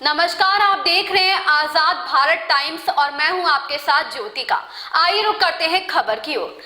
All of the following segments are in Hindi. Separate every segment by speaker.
Speaker 1: नमस्कार, आप देख रहे हैं आजाद भारत टाइम्स और मैं हूं आपके साथ ज्योतिका। आइए रुक करते हैं खबर की ओर।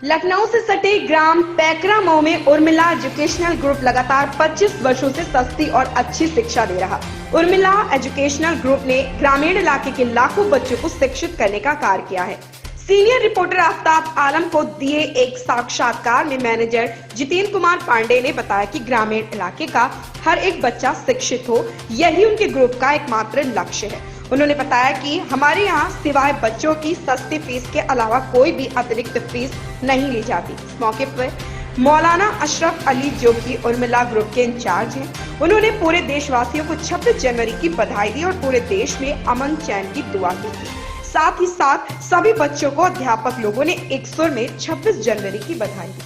Speaker 2: लखनऊ से सटे ग्राम पैकरामऊ में उर्मिला एजुकेशनल ग्रुप लगातार 25 वर्षों से सस्ती और अच्छी शिक्षा दे रहा। उर्मिला एजुकेशनल ग्रुप ने ग्रामीण इलाके के लाखों बच्चों को शिक्षित करने का कार्य किया है। सीनियर रिपोर्टर आफ्ताब आलम को दिए एक साक्षात्कार में मैनेजर जितेंद्र कुमार पांडे ने बताया कि ग्रामीण इलाके का हर एक बच्चा शिक्षित हो, यही उनके ग्रुप का एकमात्र लक्ष्य है। उन्होंने बताया कि हमारे यहाँ सिवाय बच्चों की सस्ती फीस के अलावा कोई भी अतिरिक्त फीस नहीं ली जाती। इस मौके पर मौलाना अशरफ अली, जो कि उर्मिला ग्रुप के इंचार्ज हैं, उन्होंने पूरे देशवासियों को 26 जनवरी की बधाई दी और पूरे देश में अमन चैन की दुआ की। साथ ही साथ सभी बच्चों को अध्यापक लोगों ने एक सुर में 26 जनवरी की बधाई दी।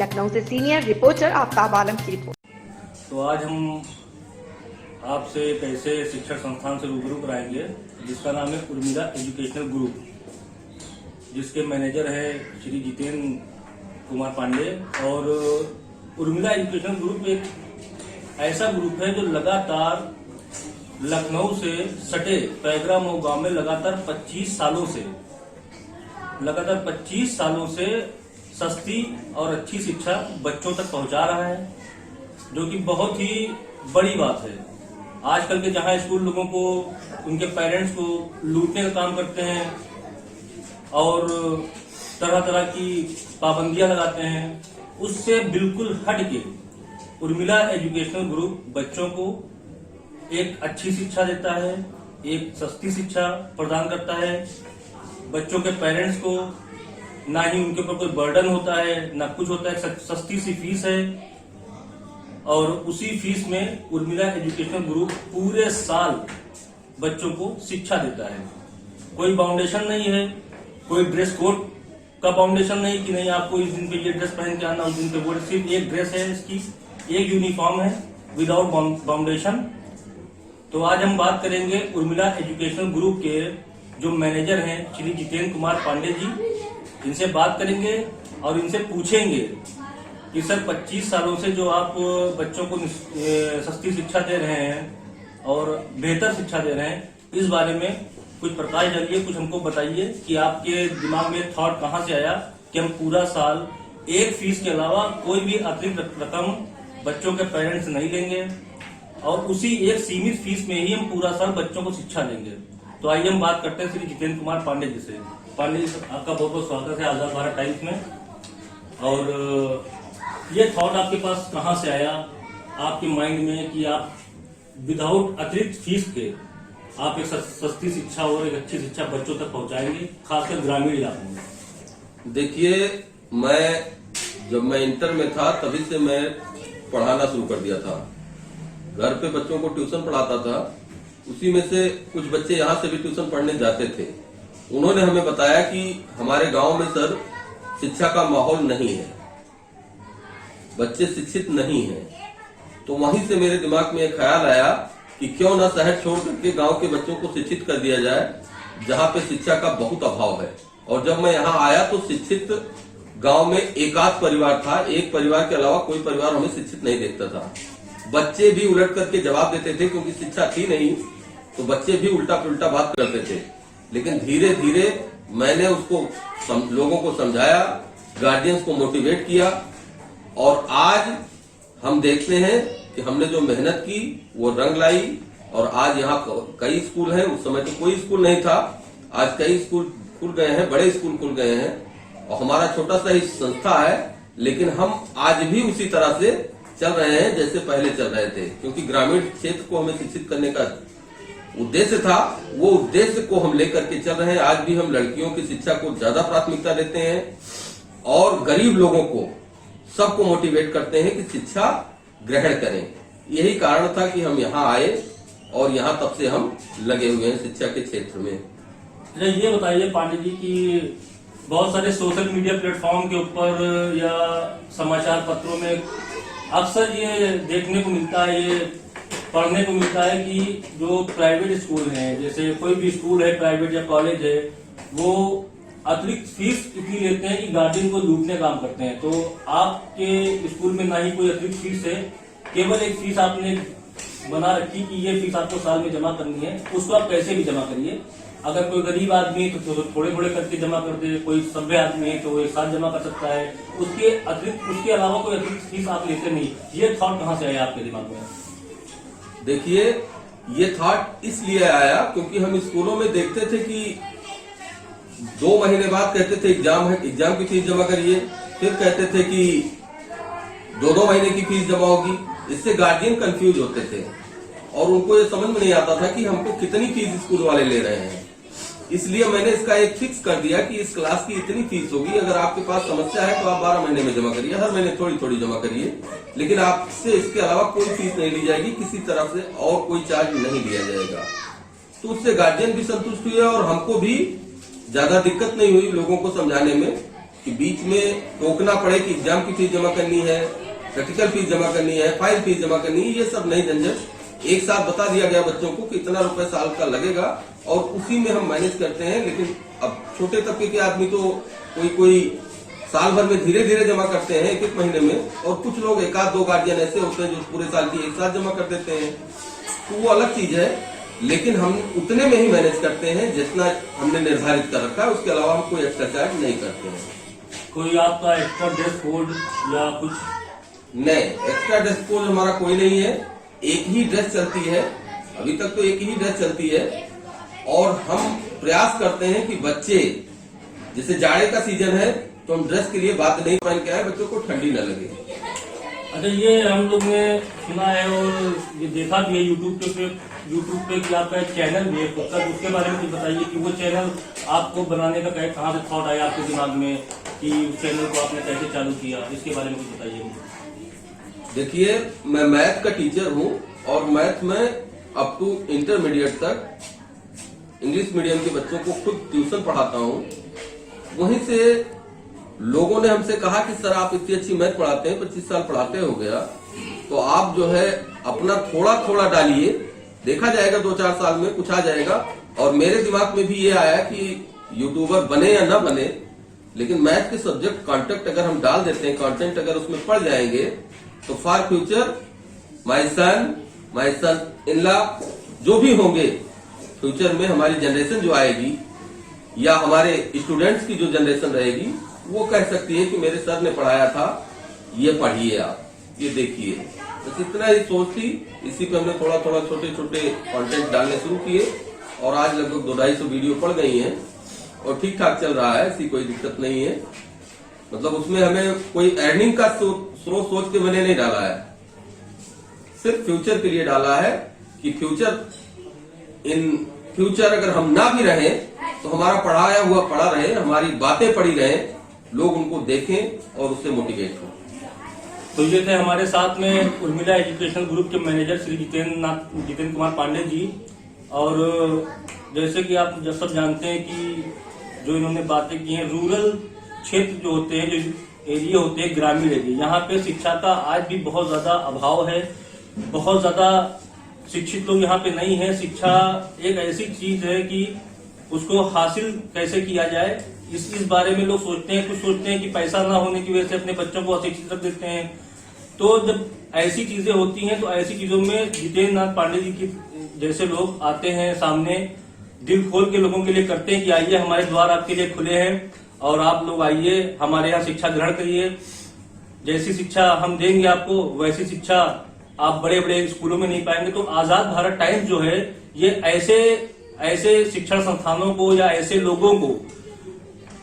Speaker 2: लखनऊ से सीनियर रिपोर्टर आफ्ताब आलम की रिपोर्ट।
Speaker 3: तो आज हम आपसे एक ऐसे शिक्षण संस्थान से रूबरू कराएंगे जिसका नाम है उर्मिला एजुकेशनल ग्रुप, जिसके मैनेजर है श्री जितेंद्र कुमार पांडे। और उर्मिला एजुकेशनल ग्रुप एक ऐसा ग्रुप है जो लगातार लखनऊ से सटे पैकरामऊ गांव में लगातार 25 सालों से सस्ती और अच्छी शिक्षा बच्चों तक पहुंचा रहा है, जो कि बहुत ही बड़ी बात है। आजकल के जहां स्कूल लोगों को, उनके पेरेंट्स को लूटने का काम करते हैं और तरह तरह की पाबंदियां लगाते हैं, उससे बिल्कुल हट के उर्मिला एजुकेशनल ग्रुप बच्चों को एक अच्छी शिक्षा देता है, एक सस्ती शिक्षा प्रदान करता है। बच्चों के पेरेंट्स को ना ही उनके ऊपर कोई बर्डन होता है, ना कुछ होता है। सस्ती सी फीस है और उसी फीस में उर्मिला एजुकेशनल ग्रुप पूरे साल बच्चों को शिक्षा देता है। कोई बाउंडेशन नहीं है, कोई ड्रेस कोड का बाउंडेशन नहीं कि नहीं आपको इस दिन पे ये ड्रेस पहन के आना, उस दिन पे वो। सिर्फ एक ड्रेस है, इसकी एक यूनिफॉर्म है विदाउट बाउंडेशन। तो आज हम बात करेंगे उर्मिला एजुकेशनल ग्रुप के जो मैनेजर हैं श्री जितेंद्र कुमार पांडे जी। इनसे बात करेंगे और इनसे पूछेंगे कि सर 25 सालों से जो आप बच्चों को सस्ती शिक्षा दे रहे हैं और बेहतर शिक्षा दे रहे हैं, इस बारे में कुछ प्रकाश डालिए, कुछ हमको बताइए कि आपके दिमाग में थॉट कहाँ से आया कि हम पूरा साल एक फीस के अलावा कोई भी अतिरिक्त रकम बच्चों के पेरेंट्स नहीं लेंगे और उसी एक सीमित फीस में ही हम पूरा साल बच्चों को शिक्षा देंगे। तो आइए हम बात करते हैं श्री जितेंद्र कुमार पांडे जी से। पांडे जी, आपका बहुत बहुत स्वागत है आजाद भारत टाइम्स में। और ये थॉट आपके पास कहाँ से आया आपके माइंड में कि आप विदाउट अतिरिक्त फीस के आप एक सस्ती शिक्षा और एक अच्छी शिक्षा बच्चों तक पहुंचाएंगे, खासकर ग्रामीण इलाकों में?
Speaker 4: देखिए, जब मैं इंटर में था तभी से मैं पढ़ाना शुरू कर दिया था। घर पे बच्चों को ट्यूशन पढ़ाता था, उसी में से कुछ बच्चे यहाँ से भी ट्यूशन पढ़ने जाते थे। उन्होंने हमें बताया कि हमारे गांव में सर शिक्षा का माहौल नहीं है, बच्चे शिक्षित नहीं हैं। तो वहीं से मेरे दिमाग में एक ख्याल आया कि क्यों ना शहर छोड़ करके गांव के बच्चों को शिक्षित कर दिया जाए, जहाँ पे शिक्षा का बहुत अभाव है। और जब मैं यहाँ आया तो शिक्षित गांव में एक आध परिवार था, एक परिवार के अलावा कोई परिवार हमें शिक्षित नहीं देखता था। बच्चे भी उलट करके जवाब देते थे, क्योंकि शिक्षा थी नहीं, तो बच्चे भी उल्टा पुल्टा बात करते थे। लेकिन धीरे धीरे मैंने उसको लोगों को समझाया, गार्जियंस को मोटिवेट किया और आज हम देखते हैं कि हमने जो मेहनत की वो रंग लाई। और आज यहाँ कई स्कूल हैं, उस समय तो कोई स्कूल नहीं था, आज कई स्कूल खुल गए हैं, बड़े स्कूल खुल गए हैं। और हमारा छोटा सा ही संस्था है, लेकिन हम आज भी उसी तरह से चल रहे हैं जैसे पहले चल रहे थे, क्योंकि ग्रामीण क्षेत्र को हमें शिक्षित करने का उद्देश्य था। वो उद्देश्य को हम लेकर के चल रहे हैं। आज भी हम लड़कियों की शिक्षा को ज्यादा प्राथमिकता देते हैं और गरीब लोगों को, सबको मोटिवेट करते हैं कि शिक्षा ग्रहण करें। यही कारण था कि हम यहाँ आए और यहाँ तब से हम लगे हुए हैं शिक्षा के क्षेत्र में।
Speaker 3: ये बताइए पांडे जी कि बहुत सारे सोशल मीडिया प्लेटफॉर्म के ऊपर या समाचार पत्रों में अक्सर ये देखने को मिलता है, ये पढ़ने को मिलता है कि जो प्राइवेट स्कूल हैं, जैसे कोई भी स्कूल है प्राइवेट या कॉलेज है, वो अतिरिक्त फीस इतनी लेते हैं कि गार्जियन को लूटने काम करते हैं। तो आपके स्कूल में ना ही कोई अतिरिक्त फीस है, केवल एक फीस आपने बना रखी कि ये फीस आपको साल में जमा करनी है, उसको आप कैसे भी जमा करिए। अगर कोई गरीब आदमी है तो थोड़े थोड़े करके जमा कर दे, कोई सभ्य आदमी है तो वो एक साथ जमा कर सकता है। उसके अतिरिक्त, उसके अलावा कोई अतिरिक्त फीस आप लेते नहीं। ये थॉट कहाँ से आया आपके दिमाग में?
Speaker 4: देखिए, ये थॉट इसलिए आया क्योंकि हम स्कूलों में देखते थे कि 2 महीने बाद कहते थे एग्जाम है, एग्जाम की फीस जमा करिए, फिर कहते थे कि 2-2 महीने की फीस जमा होगी। इससे गार्जियन कंफ्यूज होते थे और उनको ये समझ में नहीं आता था कि हमको कितनी फीस स्कूल वाले ले रहे हैं। इसलिए मैंने इसका एक फिक्स कर दिया कि इस क्लास की इतनी फीस होगी। अगर आपके पास समस्या है तो आप 12 महीने में जमा करिए, हर महीने थोड़ी थोड़ी जमा करिए, लेकिन आपसे इसके अलावा कोई फीस नहीं ली जाएगी, किसी तरफ से और कोई चार्ज नहीं लिया जाएगा। तो उससे गार्जियन भी संतुष्ट हुए और हमको भी ज्यादा दिक्कत नहीं हुई लोगों को समझाने में कि बीच में टोकना पड़े कि एग्जाम की फीस जमा करनी है, प्रैक्टिकल फीस जमा करनी है, फाइल फीस जमा करनी है। ये सब नहीं झंझट, एक साथ बता दिया गया बच्चों को कि इतना रुपए साल का लगेगा और उसी में हम मैनेज करते हैं। लेकिन अब छोटे तबके के आदमी तो कोई साल भर में धीरे धीरे जमा करते हैं, 1-1 महीने में, और कुछ लोग 1-2 गार्जियन ऐसे होते हैं जो पूरे साल की एक साथ जमा कर देते हैं। तो वो अलग चीज है, लेकिन हम उतने में ही मैनेज करते हैं जितना हमने निर्धारित कर रखा है। उसके अलावा हम कोई एक्स्ट्रा चार्ज नहीं करते हैं।
Speaker 3: कोई आपका एक्स्ट्रा ड्रेस कोड या कुछ?
Speaker 4: नहीं, एक्स्ट्रा ड्रेस कोड हमारा कोई नहीं है। एक ही ड्रेस चलती है, अभी तक तो एक ही ड्रेस चलती है। और हम प्रयास करते हैं कि बच्चे, जैसे जाड़े का सीजन है तो हम ड्रेस के लिए बात नहीं पहन के आए, बच्चों को ठंडी न लगे।
Speaker 3: अच्छा, ये हम लोग ने सुना है और ये देखा भी है यूट्यूब पे कि आपका एक चैनल भी है खुद का, उसके बारे में कुछ बताइए कि वो चैनल आपको बनाने का कहाँ से थॉट आया आपके दिमाग में कि उस चैनल को आपने कैसे चालू किया, इसके बारे में कुछ बताइए।
Speaker 4: देखिए, मैं मैथ का टीचर हूँ और मैथ में अप टू इंटरमीडिएट तक इंग्लिश मीडियम के बच्चों को खुद ट्यूशन पढ़ाता हूँ। वहीं से लोगों ने हमसे कहा कि सर आप इतनी अच्छी मैथ पढ़ाते हैं, 25 साल पढ़ाते हो गया, तो आप जो है अपना थोड़ा थोड़ा डालिए, देखा जाएगा 2-4 साल में कुछ आ जाएगा। और मेरे दिमाग में भी ये आया कि यूट्यूबर बने या ना बने, लेकिन मैथ के सब्जेक्ट कॉन्टेंट अगर हम डाल देते हैं, कंटेंट अगर उसमें पढ़ जाएंगे तो for future my son in law जो भी होंगे फ्यूचर में, हमारी जनरेशन जो आएगी या हमारे स्टूडेंट्स की जो जनरेशन रहेगी, वो कह सकती है कि मेरे सर ने पढ़ाया था, ये पढ़िए आप, ये देखिए। बस इतना ही सोच थी। इसी पे हमने थोड़ा थोड़ा छोटे छोटे कंटेंट डालने शुरू किए और आज लगभग 200-250 वीडियो पड़ गई हैं और ठीक ठाक चल रहा है, ऐसी कोई दिक्कत नहीं है। मतलब उसमें हमें कोई अर्निंग का स्रोत सोच के मैंने नहीं डाला है, सिर्फ फ्यूचर के लिए डाला है कि फ्यूचर अगर हम ना भी रहे तो हमारा पढ़ाया हुआ पढ़ा रहे, हमारी बातें पढ़ी रहे, लोग उनको देखें और उससे मोटिवेट हो।
Speaker 3: तो ये थे हमारे साथ में उर्मिला एजुकेशनल ग्रुप के मैनेजर श्री जितेंद्र कुमार पांडे जी। और जैसे कि आप सब जानते हैं कि जो इन्होंने बातें की हैं, रूरल क्षेत्र जो होते हैं, जो एरिया होते हैं, ग्रामीण एरिया, यहाँ पे शिक्षा का आज भी बहुत ज्यादा अभाव है। बहुत ज्यादा शिक्षित लोग यहाँ पे नहीं है। शिक्षा एक ऐसी चीज है कि उसको हासिल कैसे किया जाए, इस बारे में लोग सोचते हैं। कुछ सोचते हैं कि पैसा ना होने की वजह से अपने बच्चों को अशिक्षित रख देते हैं। तो जब ऐसी चीजें होती हैं तो ऐसी चीजों में जितेंद्र नाथ पांडे जी की जैसे लोग आते हैं सामने, दिल खोल के लोगों के लिए करते हैं कि आइए, हमारे द्वार आपके लिए खुले हैं और आप लोग आइए, हमारे यहाँ शिक्षा ग्रहण करिए। जैसी शिक्षा हम देंगे आपको, वैसी शिक्षा आप बड़े बड़े स्कूलों में नहीं पाएंगे। तो आजाद भारत टाइम्स जो है, ये ऐसे शिक्षण संस्थानों को या ऐसे लोगों को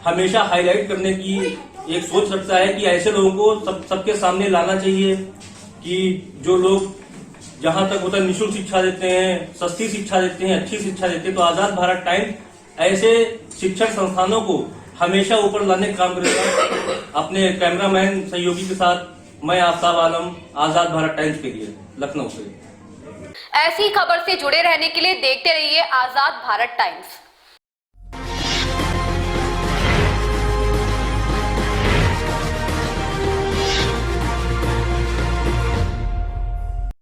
Speaker 3: हमेशा हाईलाइट करने की एक सोच रखता है कि ऐसे लोगों को सबके सामने लाना चाहिए कि जो लोग जहां तक होता है निःशुल्क शिक्षा देते हैं, सस्ती शिक्षा देते हैं, अच्छी शिक्षा देते हैं। तो आजाद भारत टाइम्स ऐसे शिक्षण संस्थानों को हमेशा ऊपर लाने का काम करेगा। अपने कैमरामैन सहयोगी के साथ मैं आफ्ताब आलम, आजाद भारत टाइम्स के लिए, लखनऊ से।
Speaker 1: ऐसी खबर से जुड़े रहने के लिए देखते रहिए आजाद भारत टाइम्स।